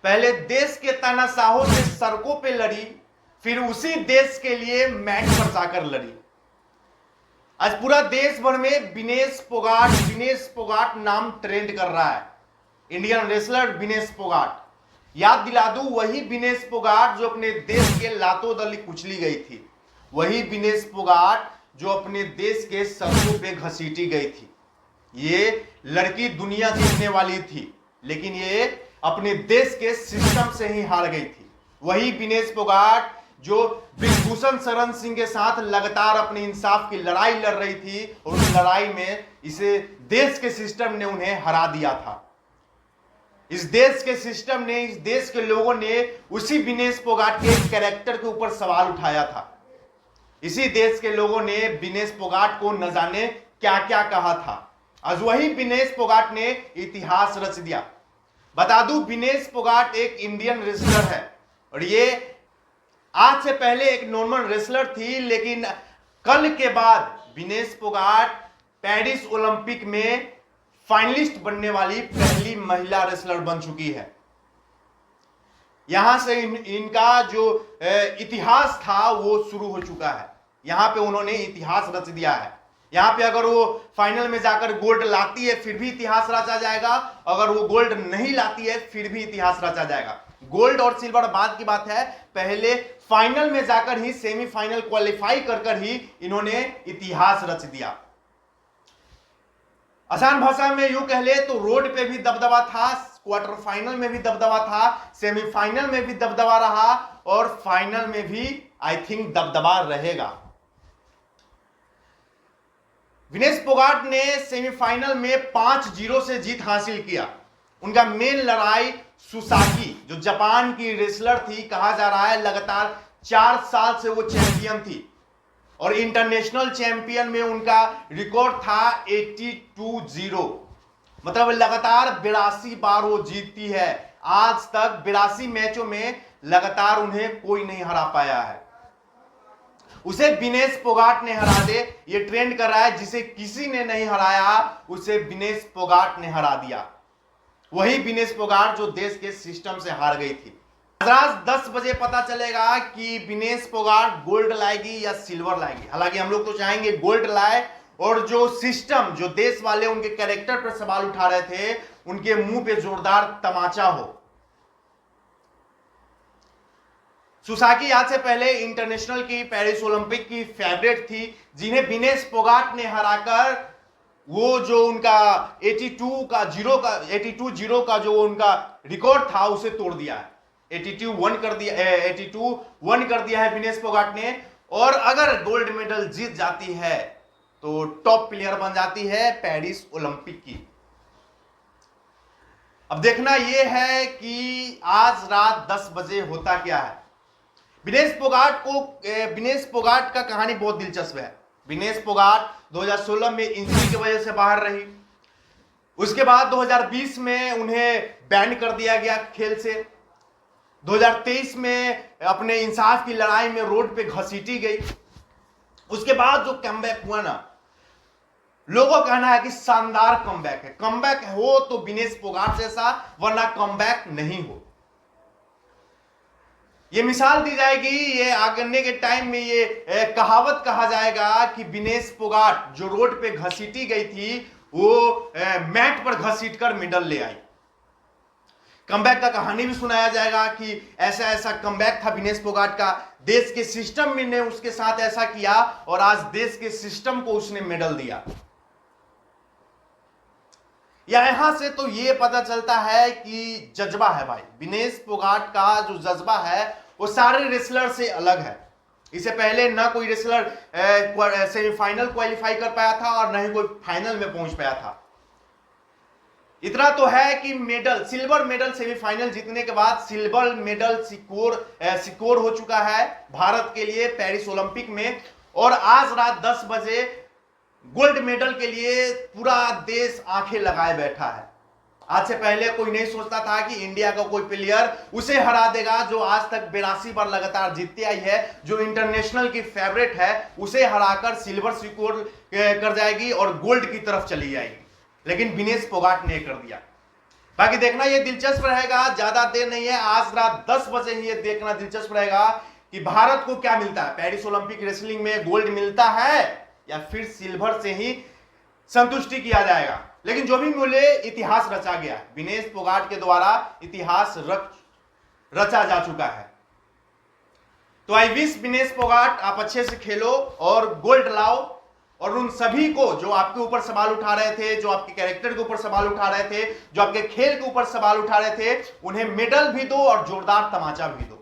पहले देश के तानाशाहों से सड़कों पे लड़ी, फिर उसी देश के लिए मैट पर जाकर लड़ी। आज पूरा देश भर में विनेश फोगाट नाम ट्रेंड कर रहा है। इंडियन रेसलर विनेश फोगाट, याद दिला दूं, वही विनेश फोगाट जो अपने देश के लातों दली कुचली गई थी, वही विनेश फोगाट जो अपने देश के सड़कों पे घसीटी गई थी। ये लड़की दुनिया जीतने वाली थी, लेकिन ये अपने देश के सिस्टम से ही हार गई थी। वही विनेश फोगाट जो ब्रिजभूषण शरण सिंह के साथ लगातार अपने इंसाफ की लड़ाई लड़ रही थी, और उस लड़ाई में इसे देश के सिस्टम ने उन्हें हरा दिया था। इस देश के सिस्टम ने, इस देश के लोगों ने उसी विनेश फोगाट के कैरेक्टर के ऊपर सवाल उठाया था। इसी देश के लोगों ने विनेश फोगाट को न जाने क्या क्या कहा था। आज वही विनेश फोगाट ने इतिहास रच दिया। बता दूं, विनेश फोगाट एक इंडियन रेसलर है, और ये आज से पहले एक नॉर्मल रेसलर थी, लेकिन कल के बाद विनेश फोगाट पेरिस ओलंपिक में फाइनलिस्ट बनने वाली पहली महिला रेसलर बन चुकी है। यहां से इनका जो इतिहास था वो शुरू हो चुका है। यहां पे उन्होंने इतिहास रच दिया है। यहां पे अगर वो फाइनल में जाकर गोल्ड लाती है फिर भी इतिहास रचा जाएगा, अगर वो गोल्ड नहीं लाती है फिर भी इतिहास रचा जाएगा। गोल्ड और सिल्वर बाद की बात है, पहले फाइनल में जाकर ही, सेमीफाइनल क्वालिफाई कर ही इन्होंने इतिहास रच दिया। आसान भाषा में यूं कह ले तो रोड पे भी दबदबा था, क्वार्टर फाइनल में भी दबदबा था, सेमीफाइनल में भी दबदबा रहा, और फाइनल में भी आई थिंक दबदबा रहेगा। विनेश फोगाट ने सेमीफाइनल में 5-0 से जीत हासिल किया। उनका मेन लड़ाई सुसाकी, जो जापान की रेसलर थी, कहा जा रहा है लगातार 4 साल से वो चैंपियन थी, और इंटरनेशनल चैंपियन में उनका रिकॉर्ड था 82-0, मतलब लगातार 82 बार वो जीतती है। आज तक 82 मैचों में लगातार उन्हें कोई नहीं हरा पाया है। उसे विनेश फोगाट ने हरा दे, ये ट्रेंड कर रहा है, जिसे किसी ने नहीं हराया उसे विनेश फोगाट ने हरा दिया। वही विनेश फोगाट जो देश के सिस्टम से हार गई थी। आज 10 बजे पता चलेगा कि विनेश फोगाट गोल्ड लाएगी या सिल्वर लाएगी। हालांकि हम लोग तो चाहेंगे गोल्ड लाए, और जो सिस्टम, जो देश वाले उनके कैरेक्टर पर सवाल उठा रहे थे, उनके मुंह पे जोरदार तमाचा हो। सुसाकी आज से पहले इंटरनेशनल की, पेरिस ओलंपिक की फेवरेट थी, जिन्हें विनेश फोगाट ने हराकर वो जो उनका 82-0 का जो उनका रिकॉर्ड था उसे तोड़ दिया है। 82-1 कर दिया है विनेश फोगाट ने, और अगर गोल्ड मेडल जीत जाती है तो टॉप प्लेयर बन जाती है पेरिस ओलंपिक की। अब देखना यह है कि आज रात 10 बजे होता क्या है। विनेश फोगाट का कहानी बहुत दिलचस्प है। विनेश फोगाट 2016 में इंजरी की वजह से बाहर रही। उसके बाद 2020 में उन्हें बैन कर दिया गया खेल से। 2023 में अपने इंसाफ की लड़ाई में रोड पे घसीटी गई। उसके बाद जो कमबैक हुआ ना, लोगों का कहना है कि शानदार कमबैक है। कमबैक हो तो विनेश फोगाट जैसा, वरना कमबैक नहीं हो। ये मिसाल दी जाएगी, ये आगने के टाइम में ये कहावत कहा जाएगा कि विनेश फोगाट जो रोड पे घसीटी गई थी, वो मैट पर घसीट कर मेडल ले आई। कमबैक का कहानी भी सुनाया जाएगा कि ऐसा ऐसा कमबैक था विनेश फोगाट का, देश के सिस्टम ने उसके साथ ऐसा किया, और आज देश के सिस्टम को उसने मेडल दिया। यहां से तो ये पता चलता है कि जज्बा है भाई, विनेश फोगाट का जो जज्बा है वो सारे रेसलर से अलग है। इससे पहले ना कोई रेसलर सेमीफाइनल क्वालिफाई कर पाया था, और ना ही कोई फाइनल में पहुंच पाया था। इतना तो है कि मेडल, सिल्वर मेडल सेमीफाइनल जीतने के बाद सिल्वर मेडल सिक्योर हो चुका है भारत के लिए पेरिस ओलंपिक में, और आज रात 10 बजे गोल्ड मेडल के लिए पूरा देश आंखें लगाए बैठा है। आज से पहले कोई नहीं सोचता था कि इंडिया का कोई प्लेयर उसे हरा देगा जो आज तक 82 बार लगातार जीतती आई है, जो इंटरनेशनल की फेवरेट है, उसे हराकर सिल्वर सिक्योर कर जाएगी और गोल्ड की तरफ चली जाएगी। लेकिन विनेश फोगाट ने कर दिया। बाकी देखना ये दिलचस्प रहेगा, ज्यादा देर नहीं है, आज रात 10 बजे ही ये देखना दिलचस्प रहेगा कि भारत को क्या मिलता है। पेरिस ओलंपिक रेसलिंग में गोल्ड मिलता है या फिर सिल्वर से ही संतुष्टि किया जाएगा। लेकिन जो भी मिले, इतिहास रचा गया है, विनेश फोगाट के द्वारा इतिहास रचा जा चुका है। तो आई विश विनेश फोगाट आप अच्छे से खेलो और गोल्ड लाओ, और उन सभी को जो आपके ऊपर सवाल उठा रहे थे, जो आपके कैरेक्टर के ऊपर सवाल उठा रहे थे, जो आपके खेल के ऊपर सवाल उठा रहे थे, उन्हें मेडल भी दो और जोरदार तमाचा भी दो।